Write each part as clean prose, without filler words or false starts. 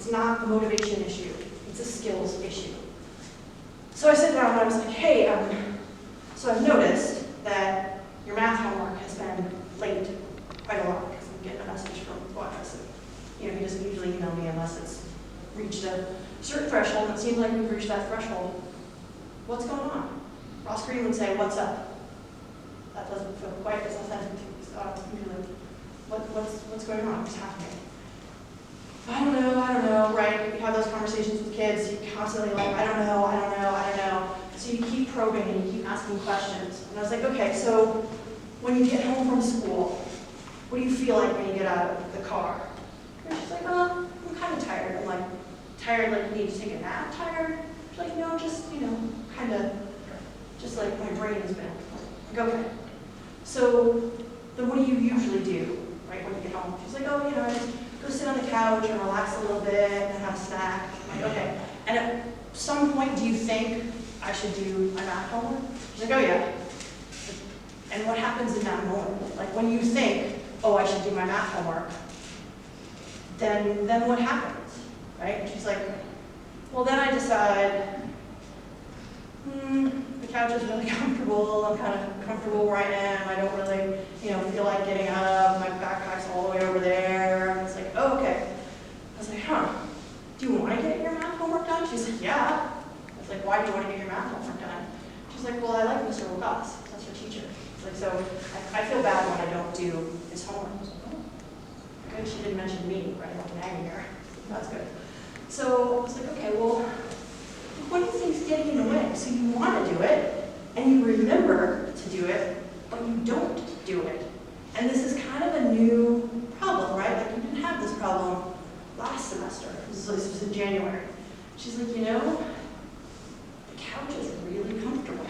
It's not a motivation issue. It's a skills issue. So I sat down and I was like, hey, so I've noticed that your math homework has been late quite a lot because I'm getting a message from Boaz. He doesn't usually email me unless it's reached a certain threshold, and it seems like we've reached that threshold. What's going on? Ross Green would say, what's up? That doesn't feel quite as authentic to me, so usually, what's going on? What's happening? I don't know, right? You have those conversations with kids, you constantly like, I don't know. So you keep probing and you keep asking questions. And I was like, okay, so when you get home from school, what do you feel like when you get out of the car? And she's like, I'm kind of tired. I'm like, tired like you need to take a nap tired? She's like, no, just, kind of, just like my brain has been. Like, okay. So then what do you usually do, right, when you get home? She's like, I just go sit on the couch and relax a little bit and have a snack. I'm like, okay. And at some point, do you think I should do my math homework? She's like, oh yeah. And what happens in that moment? Like when you think, oh, I should do my math homework, then what happens, right? And she's like, well, then I decide, the couch is really comfortable. I'm kind of comfortable where I am. I don't really, feel like getting up. My backpack's all the way over there. And it's like, oh, okay. I was like, do you want to get your math homework done? She's like, yeah. I was like, why do you want to get your math homework done? She's like, well, I like Mr. Lucas. That's her teacher. It's like, so I feel bad when I don't do his homework. I was like, oh, good. She didn't mention me, right? Like nagging her. That's good. So I was like, okay, well, what do you think is getting in the way? So you want to do it, and you remember to do it, but you don't do it. And this is kind of a new problem, right? Like you didn't have this problem last semester. This was in January. She's like, the couch is really comfortable.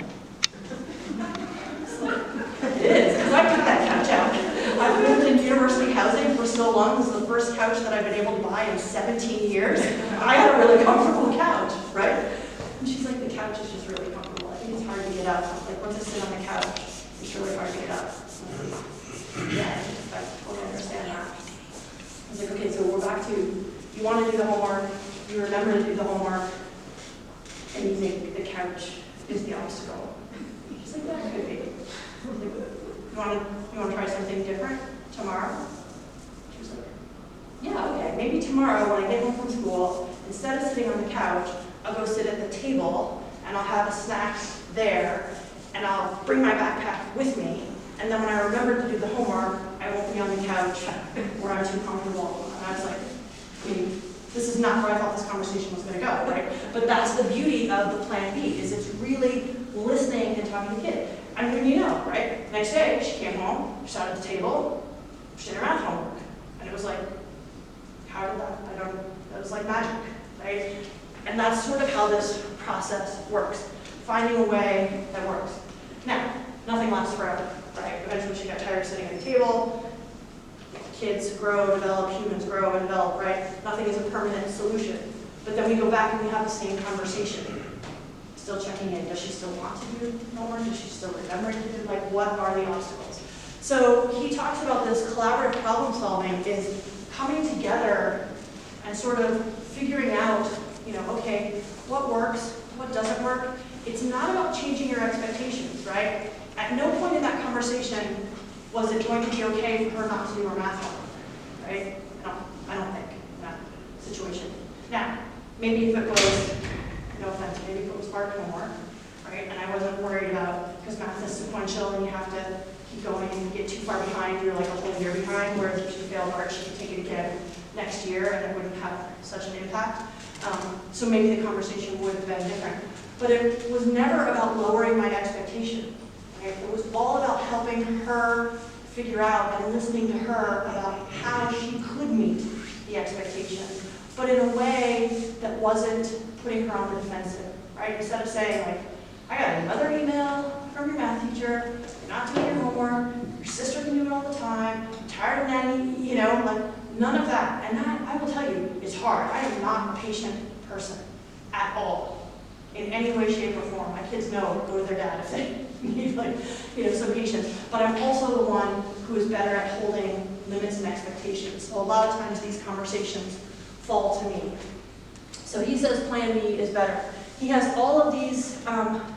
It is, because I took that couch out. I've lived in university housing for so long. This is the first couch that I've been able to buy in 17 years. I had a really comfortable couch, right? And she's like, the couch is just really comfortable. I think it's hard to get up. Like, once I sit on the couch, it's really hard to get up. Yeah, I totally understand that. I was like, okay, so we're back to, you want to do the homework, you remember to do the homework, and you think the couch is the obstacle. She's like, that could be. I was like, you want to try something different tomorrow? She was like, yeah, okay. Maybe tomorrow when I get home from school, instead of sitting on the couch, I'll go sit at the table and I'll have a snack there and I'll bring my backpack with me. And then when I remember to do the homework, I won't be on the couch where I'm too comfortable. And I was like, this is not where I thought this conversation was going to go, right? But that's the beauty of the plan B, is it's really listening and talking to the kid. And when right? Next day, she came home, she sat at the table, she did her math homework. And it was like, how did that, that was like magic, right? And that's sort of how this process works, finding a way that works. Now, nothing lasts forever, right? Eventually she got tired of sitting at the table. Kids grow, develop, humans grow and develop, right? Nothing is a permanent solution. But then we go back and we have the same conversation. Still checking in. Does she still want to do homework? Does she still remember to do? Like, what are the obstacles? So he talks about this collaborative problem solving is coming together and sort of figuring out, okay, what works, what doesn't work. It's not about changing your expectations, right? At no point in that conversation was it going to be okay for her not to do her math homework, right? I don't think in that situation. Now, maybe if it was, no offense, maybe if it was hard homework, right? And I wasn't worried about, because math is sequential and you have to keep going and you get too far behind, you're like a whole year behind, whereas if she failed art, she could take it again next year and it wouldn't have such an impact. So maybe the conversation would have been different. But it was never about lowering my expectation. Right? It was all about helping her figure out and listening to her about how she could meet the expectation, but in a way that wasn't putting her on the defensive, right? Instead of saying, like, I got another email from your math teacher, you're not doing your homework, your sister can do it all the time, I'm tired of nanny, like, none of that. And that, I will tell you, is hard. I am not a patient person at all, in any way, shape, or form. My kids know, go to their dad if they need, some patience. But I'm also the one who is better at holding limits and expectations. So a lot of times these conversations fall to me. So he says Plan B is better. He has all of these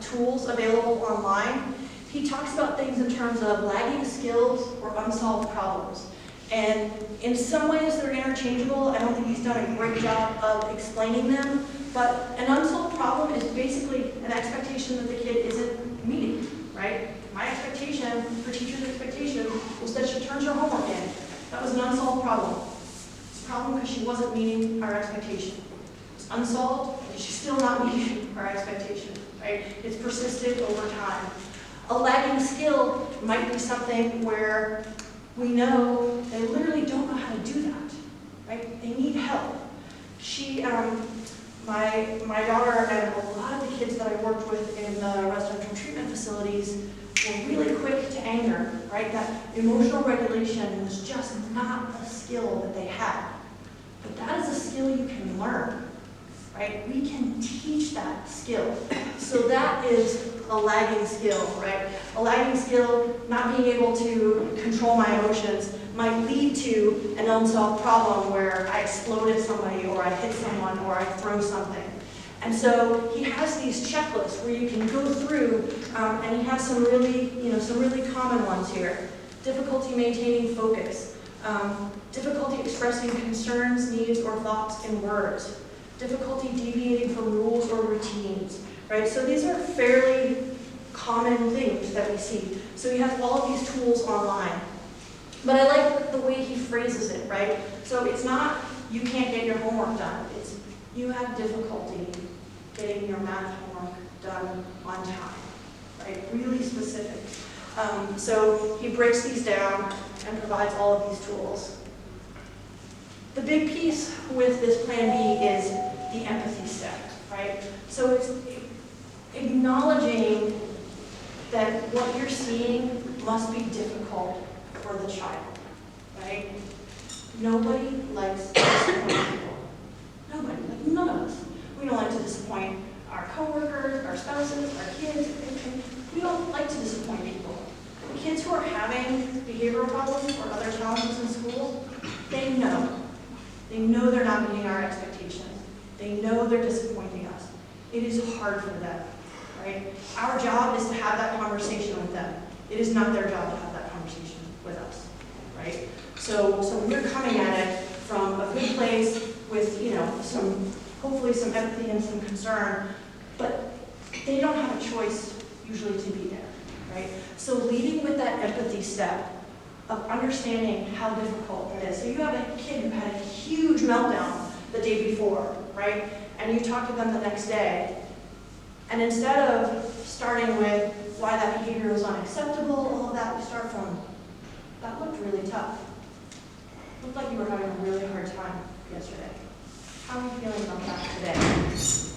tools available online. He talks about things in terms of lagging skills or unsolved problems. And in some ways they're interchangeable. I don't think he's done a great job of explaining them, but an unsolved problem is basically an expectation that the kid isn't meeting, right? My expectation, her teacher's expectation, was that she turns her homework in. That was an unsolved problem. It's a problem because she wasn't meeting our expectation. It's unsolved because she's still not meeting our expectation, right? It's persisted over time. A lagging skill might be something where we know they literally don't know how to do that, right? They need help. My daughter and a lot of the kids that I worked with in the residential treatment facilities were really quick to anger, right? That emotional regulation was just not a skill that they had. But that is a skill you can learn, right? We can teach that skill. So that is a lagging skill, right? A lagging skill, not being able to control my emotions, might lead to an unsolved problem where I explode at somebody, or I hit someone, or I throw something. And so he has these checklists where you can go through, and he has some really common ones here. Difficulty maintaining focus, difficulty expressing concerns, needs, or thoughts in words, difficulty deviating from rules or routines, right? So these are fairly common things that we see. So he has all of these tools online. But I like the way he phrases it, right? So it's not, you can't get your homework done. It's, you have difficulty getting your math homework done on time, right? Really specific. So he breaks these down and provides all of these tools. The big piece with this Plan B is the empathy step, right? So it's acknowledging that what you're seeing must be difficult for the child, right? Nobody likes disappointing people. Nobody, like none of us. We don't like to disappoint our coworkers, our spouses, our kids. We don't like to disappoint people. The kids who are having behavioral problems or other challenges in school, they know. They know they're not meeting our expectations. They know they're disappointing us. It is hard for them, right? Our job is to have that conversation with them. It is not their job to have that conversation with us, right? So we're coming at it from a good place with, hopefully some empathy and some concern, but they don't have a choice usually to be there, right? So leading with that empathy step of understanding how difficult it is. So you have a kid who had a huge meltdown the day before, right? And you talk to them the next day, and instead of starting with why that behavior was unacceptable, all of that, we start from, that looked really tough. It looked like you were having a really hard time yesterday. How are you feeling about that today?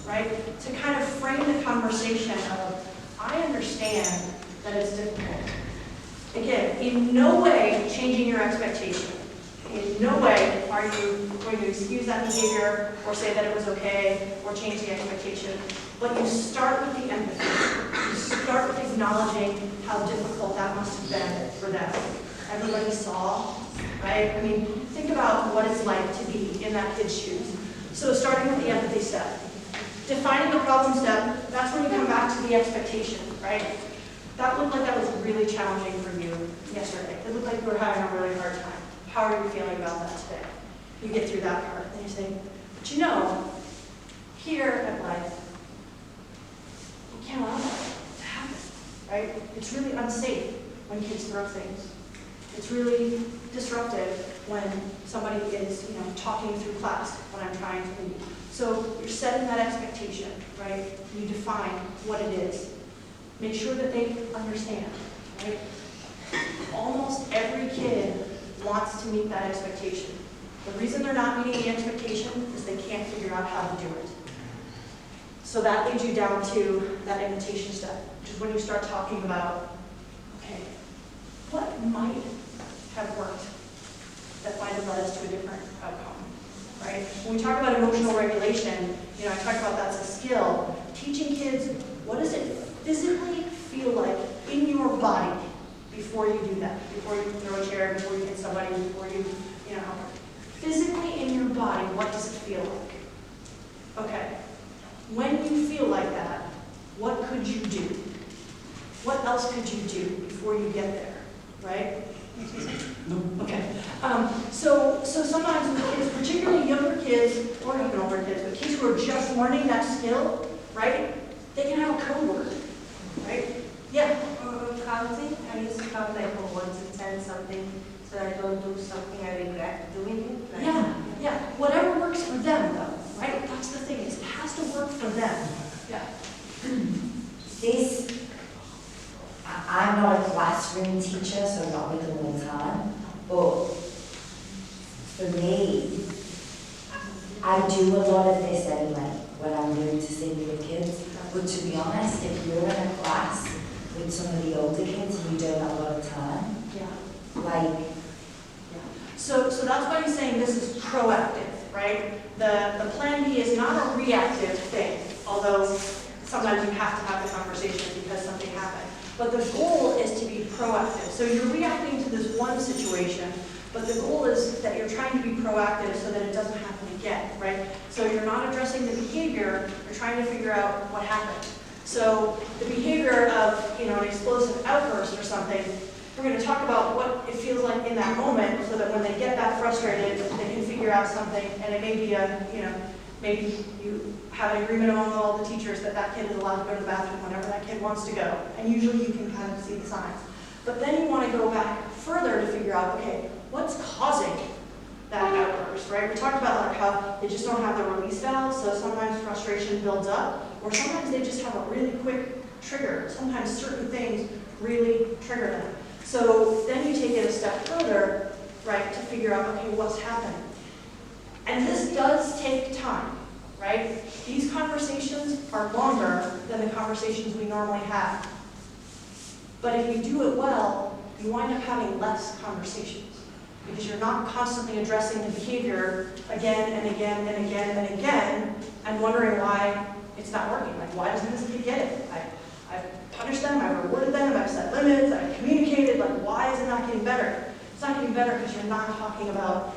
Right? To kind of frame the conversation of, I understand that it's difficult. Again, in no way changing your expectation. In no way are you going to excuse that behavior or say that it was okay or change the expectation. But you start with the empathy. You start with acknowledging how difficult that must have been for them. Everybody saw, right? I mean, think about what it's like to be in that kid's shoes. So starting with the empathy step. Defining the problem step, that's when you come back to the expectation, right? That looked like that was really challenging for you yesterday. It looked like you were having a really hard time. How are you feeling about that today? You get through that part, and you say, but here at Life, we can't allow that to happen, right? It's really unsafe when kids throw things. It's really disruptive when somebody is, talking through class when I'm trying to lead. So you're setting that expectation, right? You define what it is. Make sure that they understand, right? Almost every kid wants to meet that expectation. The reason they're not meeting the expectation is they can't figure out how to do it. So that leads you down to that invitation step, which is when you start talking about, okay, what might have worked that might have led us to a different outcome, right? When we talk about emotional regulation, I talk about that's a skill. Teaching kids, what does it physically feel like in your body before you do that, before you throw a chair, before you hit somebody, before you, physically in your body, what does it feel like? Okay, when you feel like that, what could you do? What else could you do before you get there, right? No. Okay, so sometimes with kids, particularly younger kids, or even older kids, but kids who are just learning that skill, right? They can have a code word, right? Yeah. Counting, I used to count like from 1 to 10 something, so I don't do something I regret doing it. Like, Yeah. Whatever works for them, though, right? That's the thing, is it has to work for them. Yeah. I'm not a classroom teacher, so I'm not with them all the time, but for me, I do a lot of this anyway when I'm going to sing with kids. But to be honest, if you're in a class with some of the older kids and you don't have a lot of time, Yeah. like, So that's why he's saying this is proactive, right? The plan B is not a reactive thing, although sometimes you have to have the conversation because something happened. But the goal is to be proactive. So you're reacting to this one situation, but the goal is that you're trying to be proactive so that it doesn't happen again, right? So you're not addressing the behavior, you're trying to figure out what happened. So the behavior of, an explosive outburst or something, we're going to talk about what it feels like in that moment so that when they get that frustrated, they can figure out something, and it may be maybe you have an agreement among all the teachers that that kid is allowed to go to the bathroom whenever that kid wants to go, and usually you can kind of see the signs. But then you want to go back further to figure out, okay, what's causing that outburst, right? We talked about like how they just don't have the release valve, so sometimes frustration builds up, or sometimes they just have a really quick trigger. Sometimes certain things really trigger them. So then you take it a step further, right, to figure out, okay, what's happening. And this does take time, right? These conversations are longer than the conversations we normally have. But if you do it well, you wind up having less conversations because you're not constantly addressing the behavior again and again and again and again and wondering why it's not working. Like, why doesn't this kid get it? I've punished them, I've rewarded them, I've set limits, I've communicated, like, why is it not getting better? It's not getting better because you're not talking about